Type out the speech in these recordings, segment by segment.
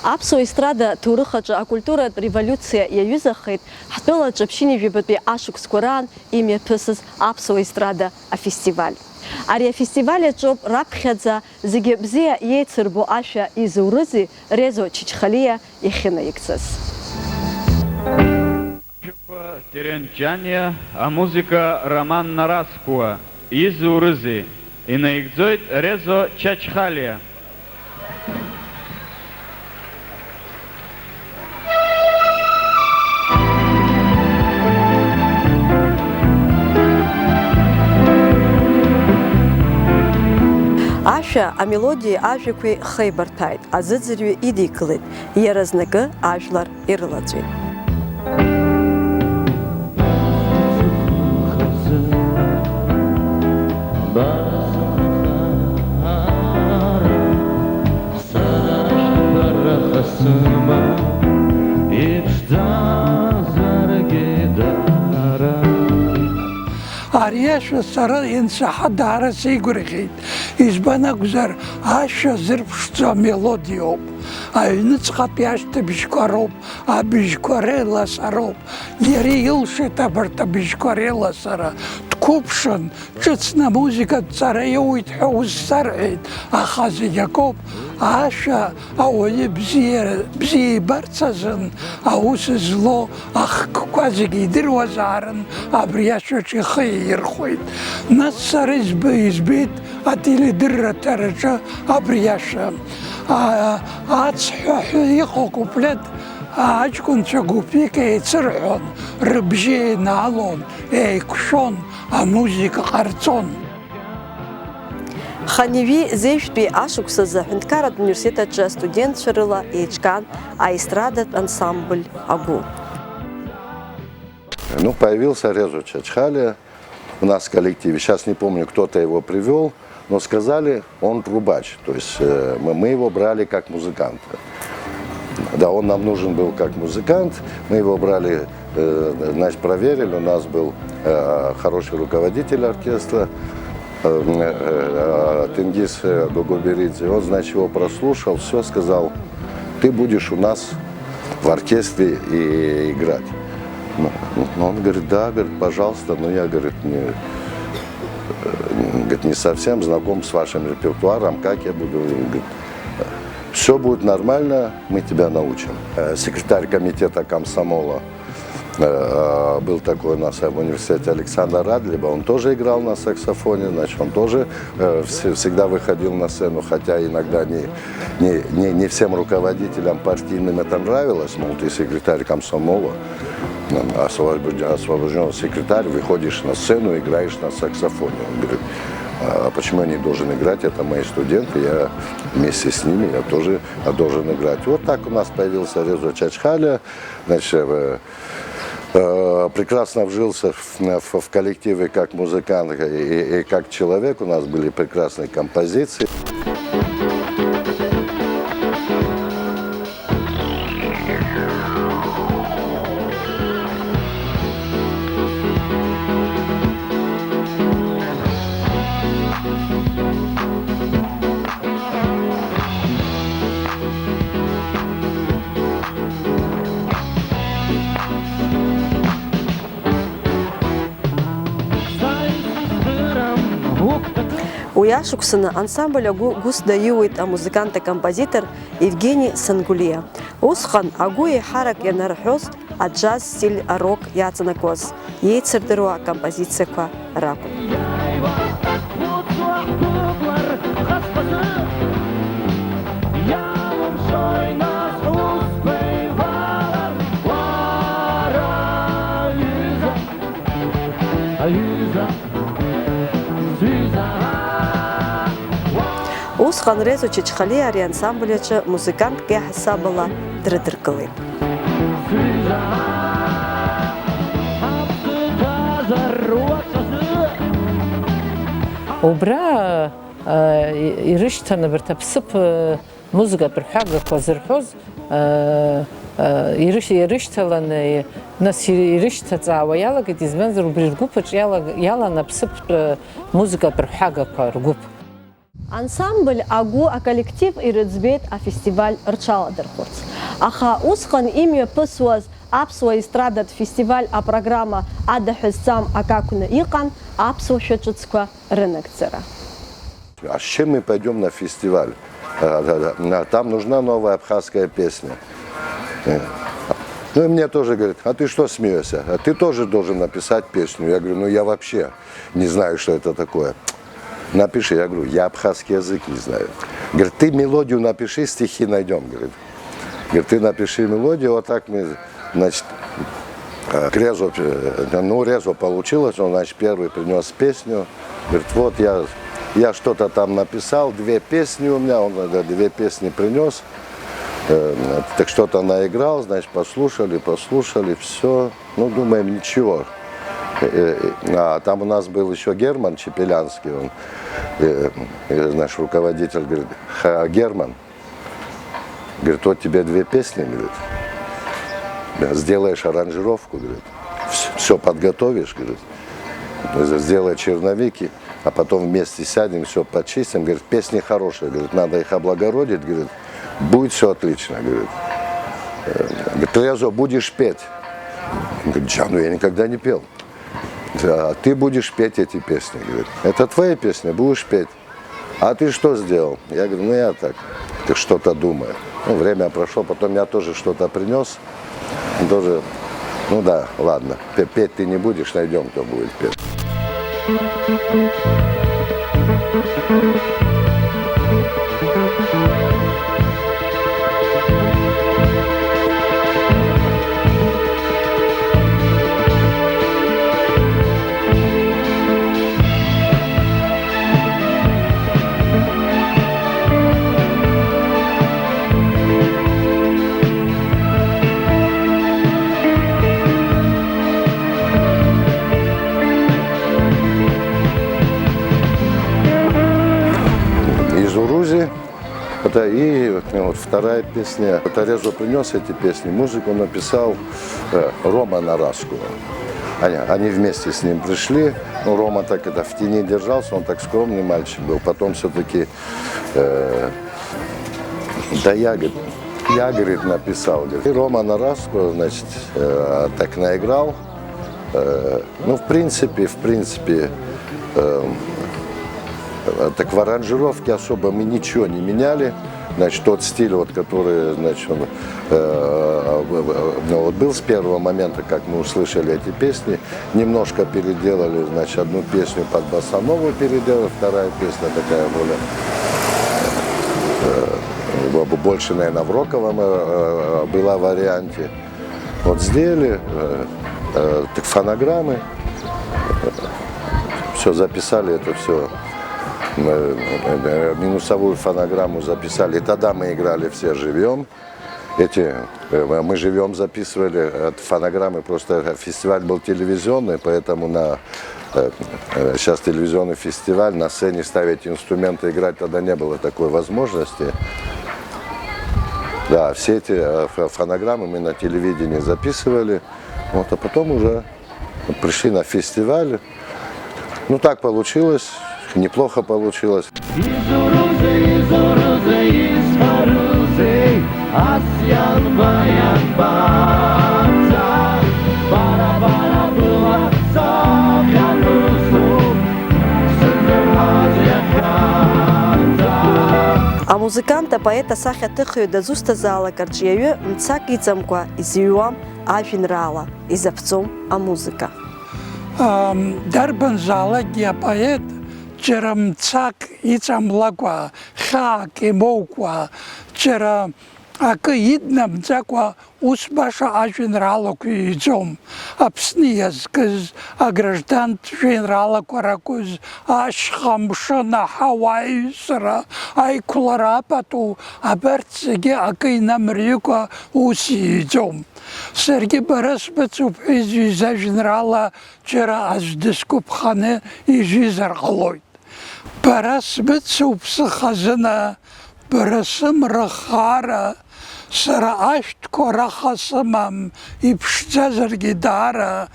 Аԥсуа естрада ҭоурыхаҿы акультуратә револиуциа иаҩызахеит ҳтәылаҿы ԥшьыни жәабатәи ашықәсқәа раан имҩаԥысыз аԥсуа естрада афестиваль. Ари афестиваль аҿоуп раԥхьаӡа зегьы бзиа иеицырбо ашәа изурызи Резо Чичхалиа иахьынаигӡаз. Теренчания, а музыка Роман Нараскуа. Изурызи. Инаигӡоит Резо Чачхалиа. Ашәа амелодиеи ажәақәеи хеибарҭәааит, азыӡырҩы идикылеит, иара знакы ажәлар ирылаҵәеит. Ариашәа сара иансаҳа даара сеигәырӷьеит, избан акәзар ашәа зырԥшӡо амелодиоуп, аҩныҵҟатәи ашьҭыбжьқәа роуп, абжьқәа реиласароуп, иара илшеит абарҭ абжьқәа реиласара, дқәыԥшын, ҿыцны амузикатә ҵара иоуит ҳәа узсарҳәеит, аха зегь акоуп, ашәа ауаҩы бзиа ибарц азын аус злоу ахкқәа зегьы идыруазаарын абри ашәаҿы ихы иаирхәеит. Нас сара избеит ателедырраҭараҿы абри ашәа. Ацҳәаҳәа иҟоу куплет аҷкәынцәа гәыԥҩык еицырҳәон, рыбжьы еинаалон, еиқәшәон, амузика ҟарҵон. Ханеви зеижәтәи ашықәсазы аҳәынҭқарратә университет аҿы астудентцәа рыла еиҿкаан аестрадатә ансамбль агәы. Ну, появился Резо Чачхалиа у нас в коллективе. Сейчас не помню, кто-то его привел, но сказали, он трубач. То есть мы его брали как музыканта. Да, он нам нужен был как музыкант. Мы его брали, значит, проверили. У нас был хороший руководитель оркестра, Тенгиз Гогоберидзе. Он, значит, его прослушал, все сказал, ты будешь у нас в оркестре и играть. Он говорит, да, говорит, пожалуйста, но я, говорит, не совсем знаком с вашим репертуаром, как я буду, говорит, все будет нормально, мы тебя научим. Секретарь комитета комсомола был такой у нас в университете Александр Радлиба, он тоже играл на саксофоне, значит, он тоже всегда выходил на сцену, хотя иногда не всем руководителям партийным это нравилось, мол, ты секретарь комсомола, освобожденный секретарь, выходишь на сцену, играешь на саксофоне. Он говорит, а почему я не должен играть, это мои студенты, я вместе с ними, я тоже должен играть. Вот так у нас появился Резо Чачхалиа, значит, прекрасно вжился в коллективе как музыкант и как человек, у нас были прекрасные композиции. Уи ашықәсаны ансамбль агәы гәыс даиуеит амузыкант акомпозитор Евгений Сангулиа. Усҟан агәы еиҳарак ианарҳәоз аџьаз стиль арок иаҵанакуаз иеицырдыруа акомпозициақәа ракәын. Усҟан Резо Чичхалиа ари ансамбль аҿы музыкантк иаҳасабала дрыдыркылеит. Убра ирышьҭан абарҭ аԥсыԥ музыкатә рҳәагақәа зырҳәоз ирышьҭаланы нас ирышьҭаҵаауа иалагеит, избанзар убри ргәыԥ аҿы иалан аԥсыԥтә музыкатә рҳәагақәа ргәыԥ. Ансамбль агу аколлектив ирыӡбеит афестиваль рҽаладырхәырц. Аха усҟан имҩаԥысуаз аԥсуа естрадатә фестиваль апрограмма адаҳәызҵам акакәны иҟан аԥсуа ҿыцқәа рынагӡара. А с чем мы пойдем на фестиваль? Там нужна новая абхазская песня. Ну и мне тоже говорят, а ты что смеешься? А ты тоже должен написать песню. Я говорю, ну я вообще не знаю, что это такое. Напиши, я говорю, я абхазский язык не знаю. Говорит, ты мелодию напиши, стихи найдем. Говорит, ты напиши мелодию, вот так мы, значит, резо получилось, он, значит, первый принес песню. Говорит, вот я что-то там написал, 2 песни у меня, он 2 песни принес. Так что-то наиграл, значит, послушали, все. Ну, думаем, ничего. А там у нас был еще Герман Чепелянский, он, наш руководитель, говорит, Герман, говорит, вот тебе 2 песни, говорит, сделаешь аранжировку, говорит, все подготовишь, говорит, сделай черновики, а потом вместе сядем, все почистим, говорит, песни хорошие, говорит, надо их облагородить, говорит, будет все отлично, говорит. Говорит, Резо, будешь петь? Говорит, ну я никогда не пел. А ты будешь петь эти песни, говорит. Это твои песни, будешь петь. А ты что сделал? Я говорю, ну я так что-то думаю. Ну, время прошло, потом я тоже что-то принес. Тоже, ну да, ладно, петь ты не будешь, найдем, кто будет петь. Это и вот вторая песня. Это Резо принес эти песни. Музыку написал Рома Нараскова. Они вместе с ним пришли. Ну, Рома так это в тени держался, он так скромный мальчик был. Потом все-таки, да я, говорит, написал. Говорит. И Рома Нараскова, значит, так наиграл. Ну, в принципе, так в аранжировке особо мы ничего не меняли. Значит, тот стиль, вот, который, значит, вот был с первого момента, как мы услышали эти песни, немножко переделали, значит, одну песню под босанову переделали, вторая песня такая более, больше, наверное, в роковом была варианте. Вот сделали так фонограммы, все записали, это все. Минусовую фонограмму записали. И тогда мы играли все живьем. Мы живьем записывали от фонограммы. Просто фестиваль был телевизионный, поэтому сейчас телевизионный фестиваль, на сцене ставить инструменты, играть тогда не было такой возможности. Да, все эти фонограммы мы на телевидении записывали. Вот, а потом уже пришли на фестиваль. Ну так получилось. Неплохо получилось. Амузыкант апоет асахьаҭыхҩы дазусҭазаалак арҿиаҩы мцак иҵамкәа изыҩуам ажәеинраала, изаԥҵом амузыка. Дарбанзаалакгьы апоет џьара мцак иҵамлакәа, хьаак имоукәа, џьара акы иднамҵакәа ус баша ажәеинраалақәа иҩӡом. Аԥсны иазкыз аграждантә жәеинраалақәа ракәыз ашьха, амшын, аҳауа аҩсра, аиқәлара, апату, абарҭ зегьы акы инамырҩыкәа ус иҩӡом. Саргьы бара сбыцуп ҳәа изҩыз ажәеинраала џьара аӡә дысгәаԥханы ижәызар ҟалоит. Бара сбыцуп сыхазына, бара сымра хаара, сара ашәҭқәа раха сымам, иԥшӡазаргьы даара,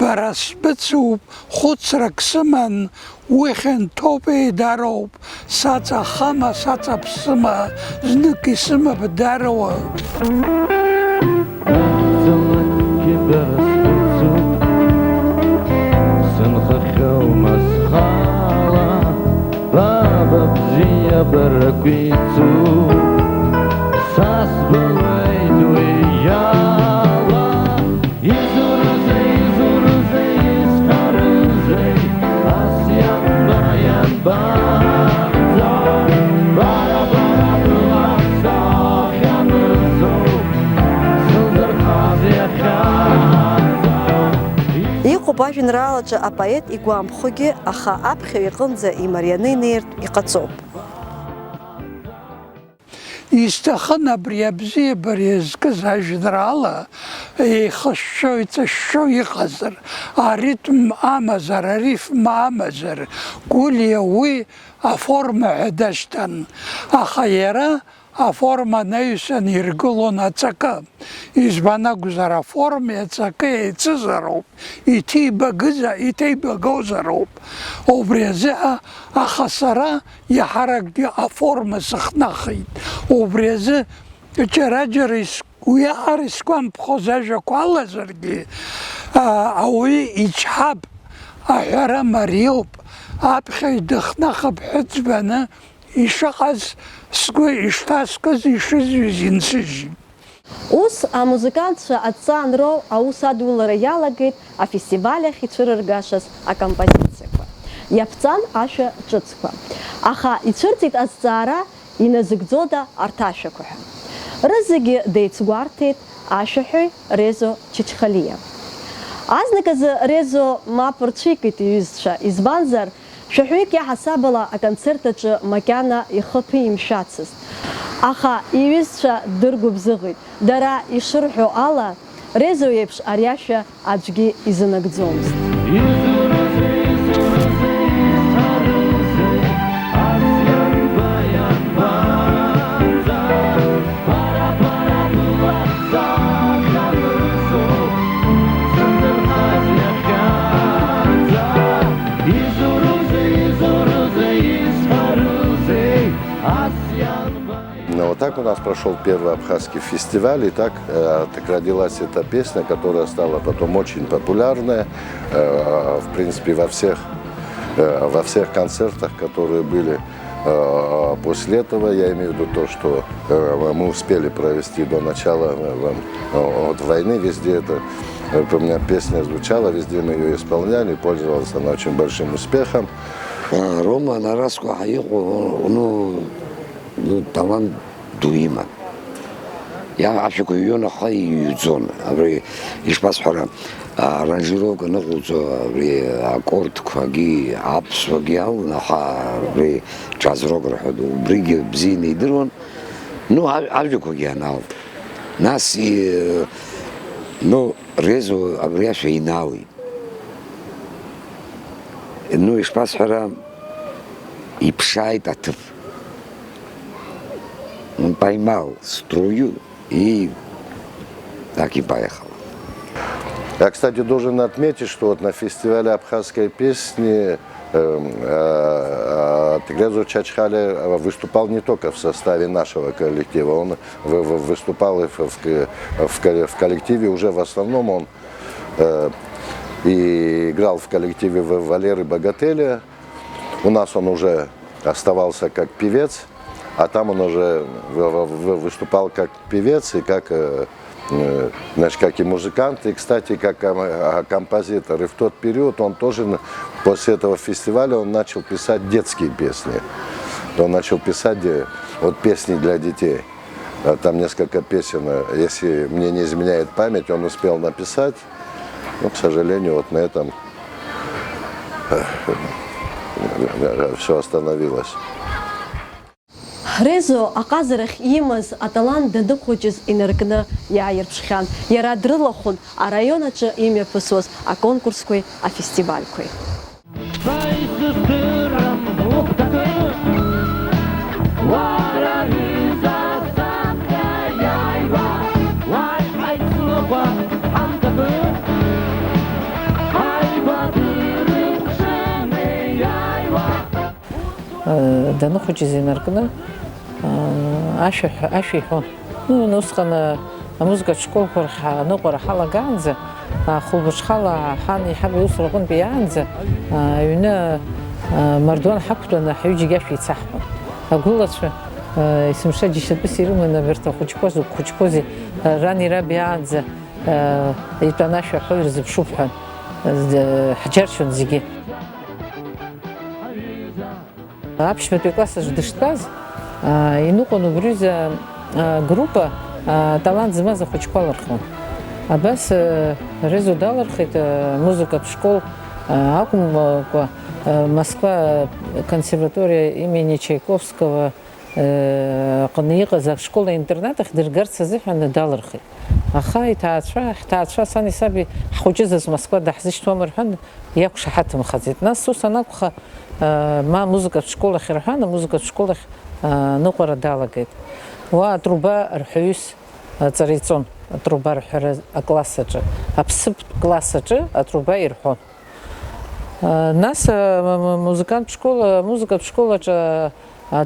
бара сбыцуп, хәыцрак сыман, уи хьанҭоуп еидароуп, саҵахама, саҵаԥсыма, знык исымап даруа. Иҟоуп ажәеинраалаҿы апоет игәамԥхогьы, аха аԥхьаҩ иҟынӡа имарианы инеиртә иҟаҵоуп. Исҭахын абри абзиабара иазкыз ажәеинраала еихашәшәо, иҵашәшәо иҟазар, аритм амазар, арифм амазар, Гәлиа уи аформа ҳәа дашьҭан, аха иара аформа наҩсан иргылон аҵакы. Избан акәзар, аформеи аҵакы еицызароуп, иҭеибагозароуп. Убри азы аха сара иаҳаракгьы аформа сыхнахит. Убри азы џьара-џьара уиаҟара исгәамԥхоз ажәақәа алазаргьы, ауаҩы ичҳап, аҳәара мариоуп, аԥхьаҩ дыхнахып ҳәыӡбаны ишыҟаз сгәы ишҭаскыз ишызҩыз инсыжьит. Ус амузыкантцәа адҵаанроу аус адулара иалагеит афестиваль ахь ицәырыргашаз акомпозициақәа. Иаԥҵан ашәа ҿыцқәа. Аха ицәырҵит азҵаара иназыгӡода арҭ ашәақәа ҳәа. Рызегьы деицгәарҭеит ашәаҳәаҩ Резо Чачхалиа. Азныказы Резо мап рцәикит иҩызцәа, избанзар шәаҳәаҩык иаҳасабала аконцерт аҿы макьана ихы ҭимшәацызт. Аха иҩызцәа дыргәыбзыӷит. Дара ишырҳәо ала, Резо иеиԥш ари ашәа аӡәгьы изынагӡомызт. Вот так у нас прошел первый абхазский фестиваль, и так родилась эта песня, которая стала потом очень популярная, в принципе, во всех концертах, которые были после этого. Я имею в виду то, что мы успели провести до начала войны, везде у меня песня звучала, везде мы ее исполняли, пользовалась она очень большим успехом. Рома Нараску талант дуима. Я афику юна хай юзон. Абри ишпасхора аранжировка нахуцо абри аккорд кваги апсваги наха абри джаз-рок раходу бриги бзини дрон. Ну афику гянал. Нас и Резо абри афинауи. Ну ишпасхора и пшайт атып. Он поймал струю и так и поехал. Я, кстати, должен отметить, что вот на фестивале абхазской песни Резо Чачхалия выступал не только в составе нашего коллектива, он выступал и в коллективе уже в основном он и играл в коллективе Валеры Богателя. У нас он уже оставался как певец, а там он уже выступал как певец и как и музыкант, и, кстати, как композитор. И в тот период он тоже, после этого фестиваля, он начал писать детские песни. Он начал писать песни для детей. Там несколько песен, если мне не изменяет память, он успел написать. Но, к сожалению, на этом все остановилось. Резо аҟазарахь имаз аталант даныхәыҷыз инаркны иааирԥшхьан. Иара дрылахәын араион аҿы имҩаԥысуаз аконкурсқәеи афестивальқәеи. даныхәыҷыз инаркны ашәа иҳәон. Усҟан амузыкатә школқәа рахь аныҟәара ҳалагаанӡа, хәылбыҽхала ҳан иҳаб иусура аҟынтәи иаанӡа, аҩны мардуан ҳақәтәаны ҳҩыџьегьы ашәа еицаҳҳәон. Агәылацәа есымша џьашьатәыс ирыманы абарҭ ахәыҷқәа зықәхәыҷқәози рани раби аанӡа итәаны ашәа аҳәо ирзыԥшуп ҳәа ҳџьаршьон зегьы. Аԥшьбатәи акласс аҿы дыштәаз, иныҟәон убриазы группа талант змаз ахәыҷқәа лырхуан. Абас Резо далырхит музыкатә школ акәымкәа Москва консерватория имени Чайковского аҟны иҟаз ашкола-интернат ахь дыргарц азыҳәан далырхит. Аха ҳҭаацәа сани саби ҳхәыҷызаз Москва даҳзышьҭуам рҳәан, иақәшаҳаҭымхаӡеит. Нас ус анакәха, ма амузыкатә школ ахь рҳәан, амузыкатә школ ахь ныҟәара далагеит. Уа атруба рҳәаҩыс ҵара иҵон, атруба рҳәара акласс аҿы, аԥсыԥтә класс аҿы атруба ирҳәон. Нас музыкатә школ аҿы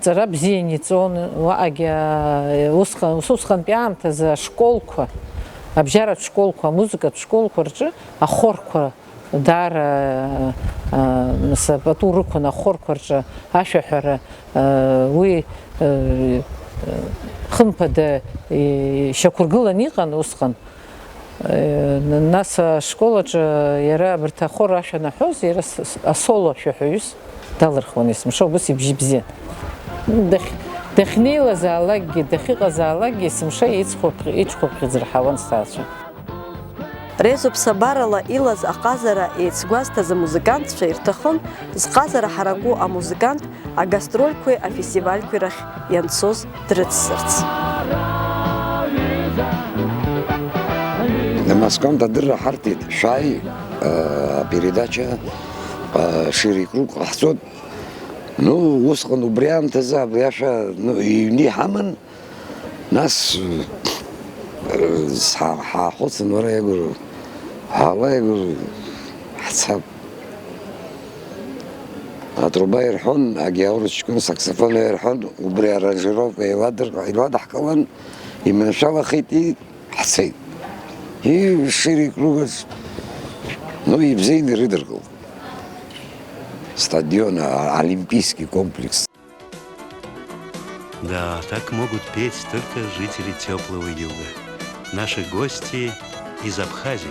ҵара бзиан иҵон, уаҟагьы усҟантәи аамҭазы ашколқәа, абжьаратә школқәа, амузыкатә школқәа рҿы ахорқәа даара пату рықәын, ахорқәа рҿы ашәаҳәара, уи хымԥада ишьақәыргылан иҟан усҟан. Нас ашкол аҿы иара абарҭ ахор ашәа анаҳәоз, иара асоло ашәаҳәаҩыс далырхуан есымша, убас ибжьы бзиан. Дахьнеилазаалакгьы, дахьыҟазаалакгьы есымша иҽхәаԥхьыӡ рҳауан сҭаацәа. Резо ԥсабарала илаз аҟазара еицгәазҭаз амузыкантцәа ирҭахын зҟазара ҳараку амузыкант агастрольқәеи афестивальқәеи рахь ианцоз дрыццарц. Москвам тадырра ҳарҭеит, шәааи апередача ширик круг ҟаҳҵоит. Усҟан убри аамҭазы абри ашәа иҩны иҳаман, нас ҳаахәыцын, уара иагәыру, ҳаала иагәыру, ҳцап. Атруба ирҳәон, агьааурыҷкәын саксофон ирҳәон, убри аранжировка иладаҳкылан, иманшәалахеит, ҳцеит. Ширик кругац, ибзеин ирыдыркылт. Стадион, олимпийский комплекс. Да, так могут петь только жители теплого юга. Наши гости из Абхазии.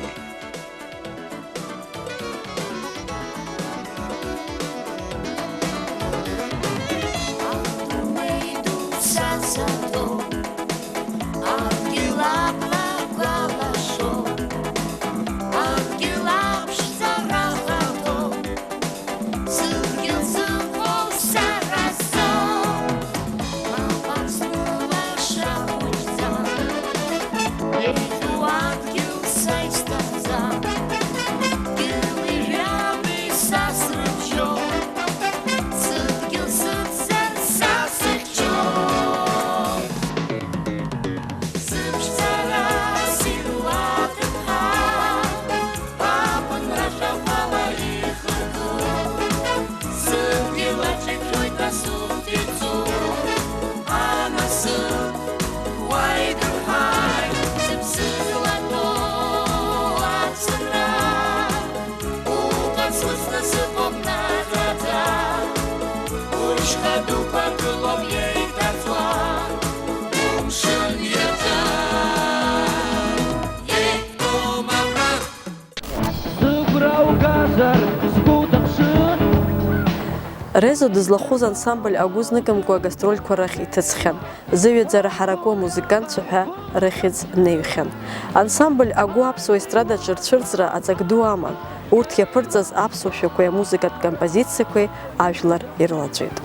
Резо дызлахәыз ансамбль агәы зныкымкәа агастрольқәа рахь иҭыҵхьан, зыҩаӡара ҳараку амузыкантцәа ҳәа рыхьӡ неиҩхьан. Ансамбль агәы аԥсуа естрадаҿы рцәырҵра аҵак ду аман, урҭ иаԥырҵаз аԥсуа шәақәеи амузыкатә композициақәеи ажәлар ирлаҵәеит.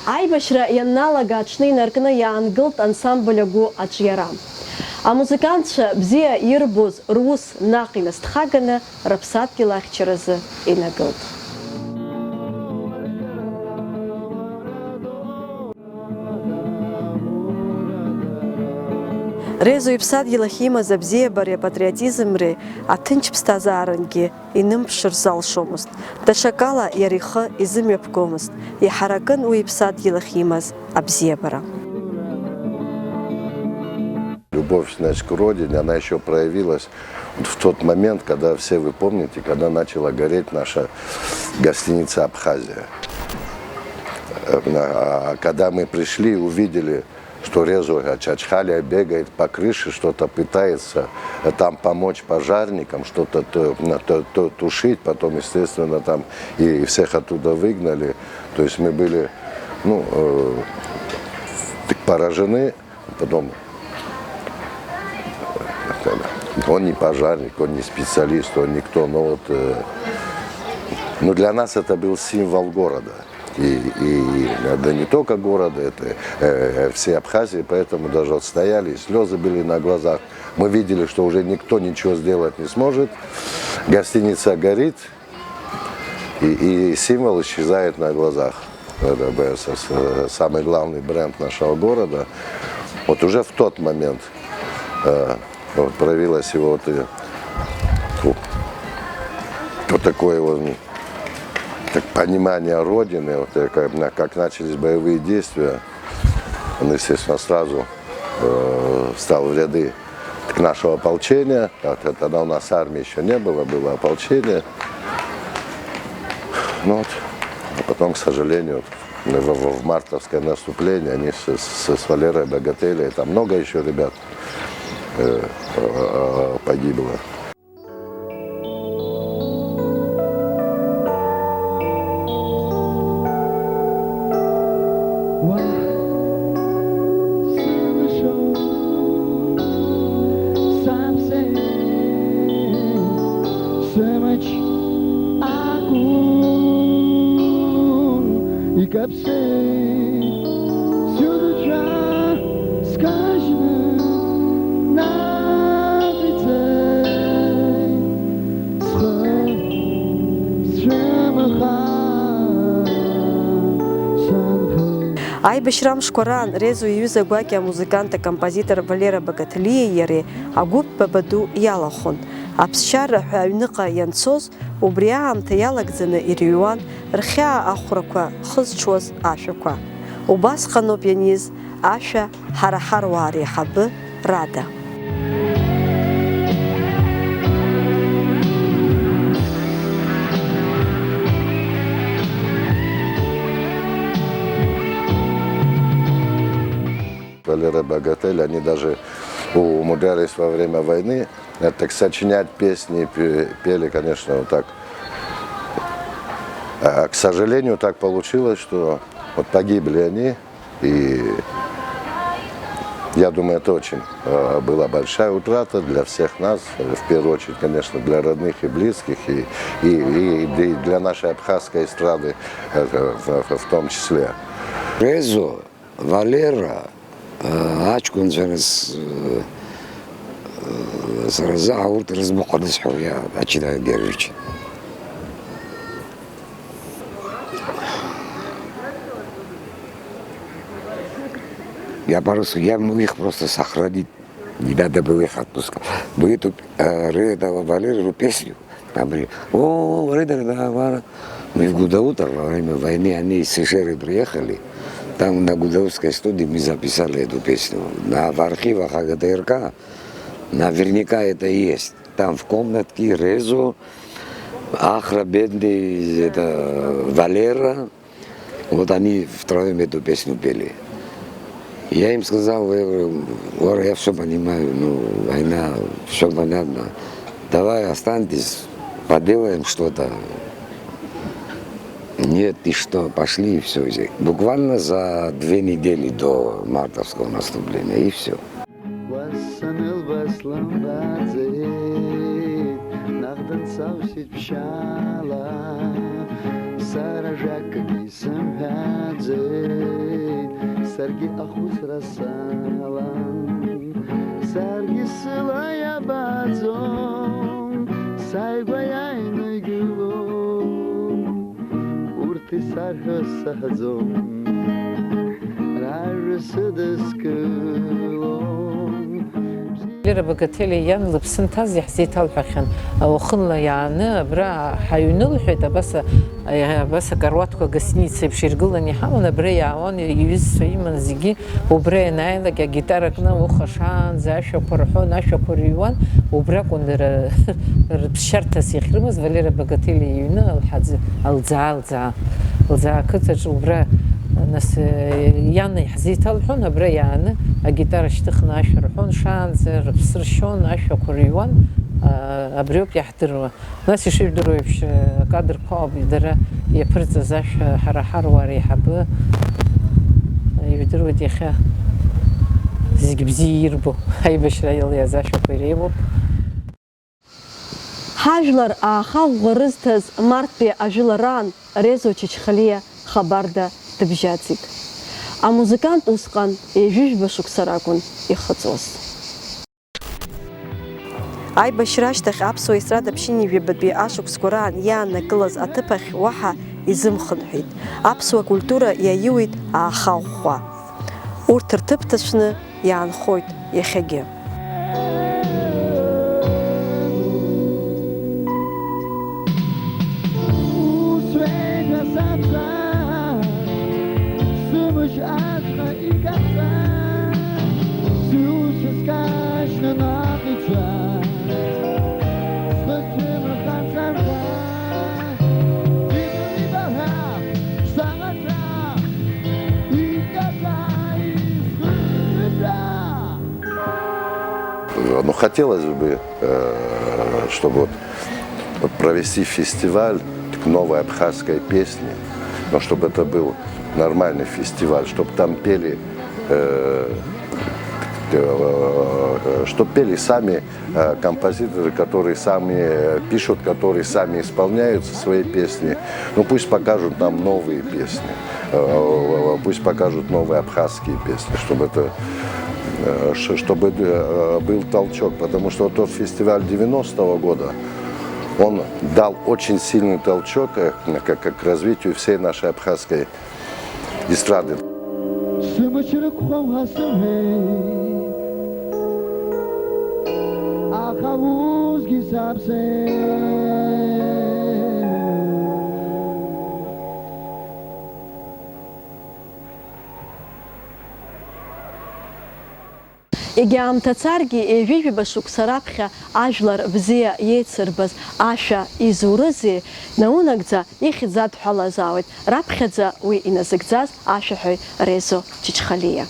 Аибашьра ианналага аҽны инаркны иаангылт ансамбль агәы аҿиара. Амузыкантцәа бзиа ирбоз рус наҟ инасҭхаганы рыԥсадгьыл ахьчаразы инагылт. Резо иԥсадгьыл имаз абзиабареи апатриотизмреи аҭынч ԥсҭазаарангьы инымԥшыр залшомызт. Даҽакала иара ихы изымҩаԥгомызт. Иҳаракын уи иԥсадгьыл имаз абзиабара. Любовь, значит, к родине, она еще проявилась вот в тот момент, когда, все вы помните, когда начала гореть наша гостиница «Абхазия». Когда мы пришли и увидели, что Резо Чачхалия бегает по крыше, что-то пытается там помочь пожарникам, что-то тушить, потом, естественно, там и всех оттуда выгнали. То есть мы были поражены, потом он не пожарник, он не специалист, он никто, но для нас это был символ города. И да не только города, это все Абхазии, поэтому даже стояли, слезы были на глазах. Мы видели, что уже никто ничего сделать не сможет. Гостиница горит, и символ исчезает на глазах. Это самый главный бренд нашего города. Вот уже в тот момент проявилось его вот такое вот понимание Родины, вот, как начались боевые действия, он, естественно, сразу встал в ряды к нашего ополчения. Тогда у нас армии еще не было, было ополчение. Ну, вот. А потом, к сожалению, в мартовское наступление они с Валерой Богателей, там много еще ребят погибло. Аибашьрамшқәа раан Резо иҩыза гәакьа амузыкант акомпозитор Валера Богателиеи иареи агәыԥ бабаду иалахәын. Аԥсшьара ҳәа аҩныҟа ианцоз, убри аамҭа иалагӡаны ирыҩуан рхьаа ахәрақәа хызҽуаз ашәақәа. Убасҟаноуп ианиз ашәа ҳара ҳаруаа реиҳабы Рада. Валера Богатель, они даже умудрялись во время войны так сочинять песни, пели, конечно, вот так. А, к сожалению, так получилось, что вот погибли они, и я думаю, это очень была большая утрата для всех нас, в первую очередь, конечно, для родных и близких, и для нашей абхазской эстрады в том числе. Резо, Валера, Ачкун зараз аурт разбухались я начинаю держать. Я могу их просто сохранить, не надо было их отпускать. Мы эту Валеру песню, там говорили, о, Валера, мы в Гудаутар во время войны, они из Сешеры приехали. Там на Гудаутской студии мы записали эту песню. В архивах АГТРК наверняка это есть. Там в комнатке Резо, Ахра, бедный, это Валера. Вот они втроем эту песню пели. Я им сказал, я все понимаю, война, все понятно. Давай останьтесь, поделаем что-то. Нет, и что, пошли, и все. Буквально за 2 недели до мартовского наступления, и все. Sarhasahazom Rarasadaskilom Валера Богатели Ян лыԥсынҭаз иаҳзеиҭалҳәахьан уахынла иааны абра ҳаҩнылҳәеит абас акаруаҭқәа гостиница еиԥш иргыланы иҳаман абра иаауан иҩызцәа иман зегьы убра ианааилак агитара кны уха шаанӡа ашәақәа рҳәон ашәақәа рыҩуан убра акәын рыԥсшьарҭас иахьрымаз Валера Богатели иҩны Алӡаа ақыҭаҿ убра нас иан иаҳзеиҭалҳәон абра иааны агитара шьҭыхны ашәа рҳәон шаанӡа рыԥсы ршьон ашәақәа рыҩуан абриоуп иаҳдыруа нас ишыжәдыруа еиԥш акадрқәа ауп дара иаԥырҵаз ашәа ҳара ҳаруаа реиҳабы ижәдыруеит иахьа зегьы бзиа ирбо аибашьра илиаз ашәақәа иреиуоуп. Ҳажәлар аахаӷәӷәа рызҭаз Марттәи ажәылараан Резо Чачхалиа Хабарда дыбжьаӡит. Амузыкант усҟан ҩажәижәба шықәса ракәын ихыҵуаз. Аибашьра ашьҭахь аԥсуа естрада ԥшьынҩажәабатәи ашықәсқәа раан иааннакылаз аҭыԥахь уаҳа изымхынҳәит. Аԥсуа культура иаиуит аахаӷәӷәа. Урҭ рҭыԥ ҭацәны иаанхоит иахьагьы. Ну, хотелось бы, чтобы провести фестиваль новой абхазской песни, но чтобы это был нормальный фестиваль, чтобы там пели, чтобы пели сами композиторы, которые сами пишут, которые сами исполняют свои песни. Ну, пусть покажут нам новые песни, пусть покажут новые абхазские песни, чтобы был толчок, потому что тот фестиваль 90-го года, он дал очень сильный толчок к развитию всей нашей абхазской эстрады. Егьаамҭацаргьы ҩажәижәаба шықәса раԥхьа ажәлар бзиа иеицырбаз ашәа изурызеи наунагӡа ихьӡ адҳәалазаауеит раԥхьаӡа уи иназыгӡаз ашәаҳәаҩ Резо Чачхалиа.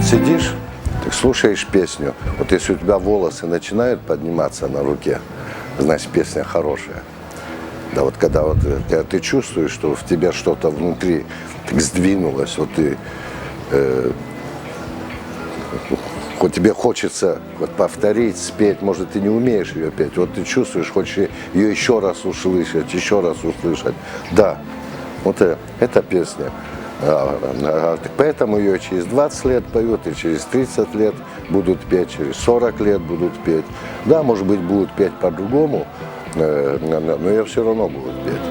Сидишь, ты слушаешь песню, вот если у тебя волосы начинают подниматься на руке, значит песня хорошая. Да, вот когда вот ты чувствуешь, что в тебе что-то внутри так сдвинулось, вот ты, хоть тебе хочется вот повторить, спеть, может ты не умеешь ее петь, вот ты чувствуешь, хочешь ее еще раз услышать. Да, вот эта песня. Поэтому ее через 20 лет поют, и через 30 лет будут петь, через 40 лет будут петь. Да, может быть, будут петь по-другому, но ее все равно будут петь.